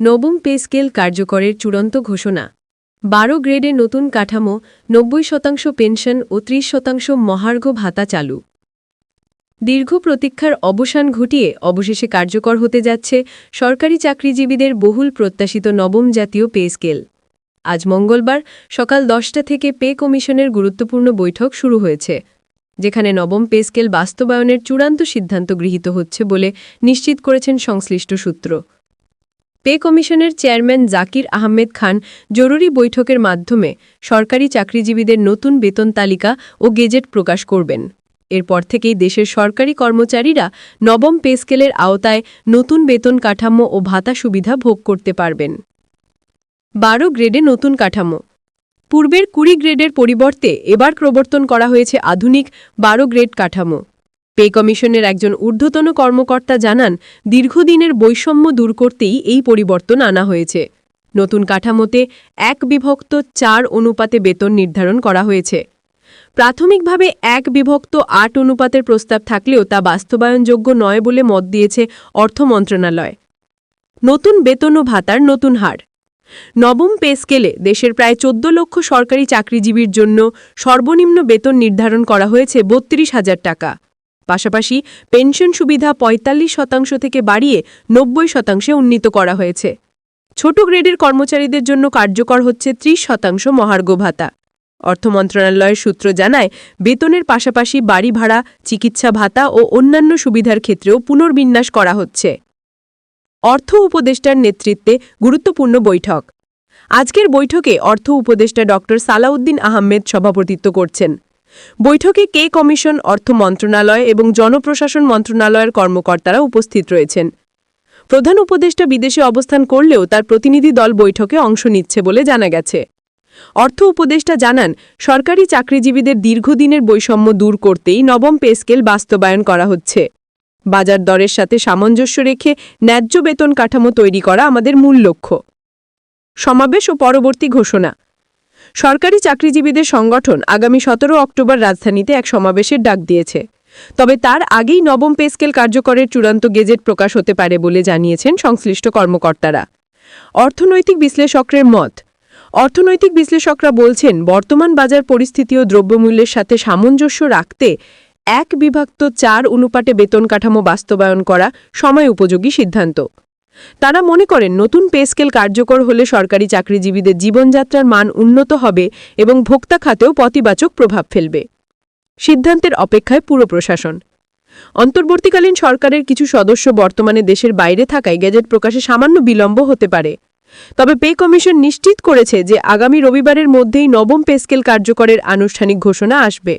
নবম pay scale কার্যকরের চূড়ান্ত ঘোষণা ১২ গ্রেডে নতুন কাঠামো ৯০% পেনশন ও ৩০% মহার্ঘ ভাতা চালু দীর্ঘ প্রতীক্ষার অবসান ঘটিয়ে অবশেষে কার্যকর হতে যাচ্ছে সরকারি চাকরিজীবীদের বহুল প্রত্যাশিত নবম জাতীয় পে স্কেল আজ মঙ্গলবার সকাল ১০টা থেকে পে কমিশনের গুরুত্বপূর্ণ বৈঠক শুরু হয়েছে যেখানে নবম পে স্কেল বাস্তবায়নের চূড়ান্ত সিদ্ধান্ত গৃহীত হচ্ছে বলে নিশ্চিত করেছেন সংশ্লিষ্ট সূত্র পে কমিশনের চেয়ারম্যান জাকির আহমেদ খান জরুরি বৈঠকের মাধ্যমে সরকারি চাকরিজীবীদের নতুন বেতন তালিকা ও গেজেট প্রকাশ করবেন এরপর থেকেই দেশের সরকারি কর্মচারীরা নবম পে স্কেলের আওতায় নতুন বেতন কাঠামো ও ভাতা সুবিধা ভোগ করতে পারবেন ১২ গ্রেডে নতুন কাঠামো পূর্বের ২০ গ্রেডের পরিবর্তে এবার প্রবর্তন করা হয়েছে আধুনিক ১২ গ্রেড কাঠামো পে কমিশনের একজন ঊর্ধ্বতন কর্মকর্তা জানান দীর্ঘদিনের বৈষম্য দূর করতেই এই পরিবর্তন আনা হয়েছে নতুন কাঠামোতে ১/৪ অনুপাতে বেতন নির্ধারণ করা হয়েছে প্রাথমিকভাবে ১/৮ অনুপাতের প্রস্তাব থাকলেও তা বাস্তবায়নযোগ্য নয় বলে মত দিয়েছে অর্থ মন্ত্রণালয় নতুন বেতন ও ভাতার নতুন হার নবম পে স্কেলে দেশের প্রায় ১৪ লক্ষ সরকারি চাকরিজীবীর জন্য সর্বনিম্ন বেতন নির্ধারণ করা হয়েছে ৩২,০০০ টাকা পাশাপাশি পেনশন সুবিধা ৪৫% থেকে বাড়িয়ে ৯০% উন্নীত করা হয়েছে ছোট গ্রেডের কর্মচারীদের জন্য কার্যকর হচ্ছে ৩০% মহার্ঘ ভাতা অর্থ মন্ত্রণালয়ের সূত্র জানায় বেতনের পাশাপাশি বাড়ি ভাড়া চিকিৎসা ভাতা ও অন্যান্য সুবিধার ক্ষেত্রেও পুনর্বিন্যাস করা হচ্ছে অর্থ উপদেষ্টার নেতৃত্বে গুরুত্বপূর্ণ বৈঠক আজকের বৈঠকে অর্থ উপদেষ্টা ড সালাউদ্দিন আহমেদ সভাপতিত্ব করছেন বৈঠকে কে কমিশন অর্থ মন্ত্রণালয় এবং জনপ্রশাসন মন্ত্রণালয়ের কর্মকর্তারা উপস্থিত রয়েছেন প্রধান উপদেষ্টা বিদেশে অবস্থান করলেও তার প্রতিনিধি দল বৈঠকে অংশ নিচ্ছে বলে জানা গেছে অর্থ উপদেষ্টা জানান সরকারি চাকরিজীবীদের দীর্ঘদিনের বৈষম্য দূর করতেই নবম পে স্কেল বাস্তবায়ন করা হচ্ছে বাজার দরের সাথে সামঞ্জস্য রেখে ন্যায্য বেতন কাঠামো তৈরি করা আমাদের মূল লক্ষ্য সমাবেশ ও পরবর্তী ঘোষণা সরকারি চাকরিজীবীদের সংগঠন আগামী ১৭ অক্টোবর রাজধানীতে এক সমাবেশের ডাক দিয়েছে তবে তার আগেই নবম পে স্কেল কার্যকরের চূড়ান্ত গেজেট প্রকাশ হতে পারে বলে জানিয়েছেন সংশ্লিষ্ট কর্মকর্তারা অর্থনৈতিক বিশ্লেষকদের মত অর্থনৈতিক বিশ্লেষকরা বলছেন বর্তমান বাজার পরিস্থিতি ও দ্রব্যমূল্যের সাথে সামঞ্জস্য রাখতে ১/৪ অনুপাতে বেতন কাঠামো বাস্তবায়ন করা সময় উপযোগী সিদ্ধান্ত তারা মনে করেন নতুন পে স্কেল কার্যকর হলে সরকারি চাকরিজীবীদের জীবনযাত্রার মান উন্নত হবে এবং ভোক্তা খাতেও পতিবাচক প্রভাব ফেলবে সিদ্ধান্তের অপেক্ষায় পুরো প্রশাসন অন্তর্বর্তীকালীন সরকারের কিছু সদস্য বর্তমানে দেশের বাইরে থাকায় গেজেট প্রকাশে সামান্য বিলম্ব হতে পারে তবে পে কমিশন নিশ্চিত করেছে যে আগামী রবিবারের মধ্যেই নবম পে স্কেল কার্যকরের আনুষ্ঠানিক ঘোষণা আসবে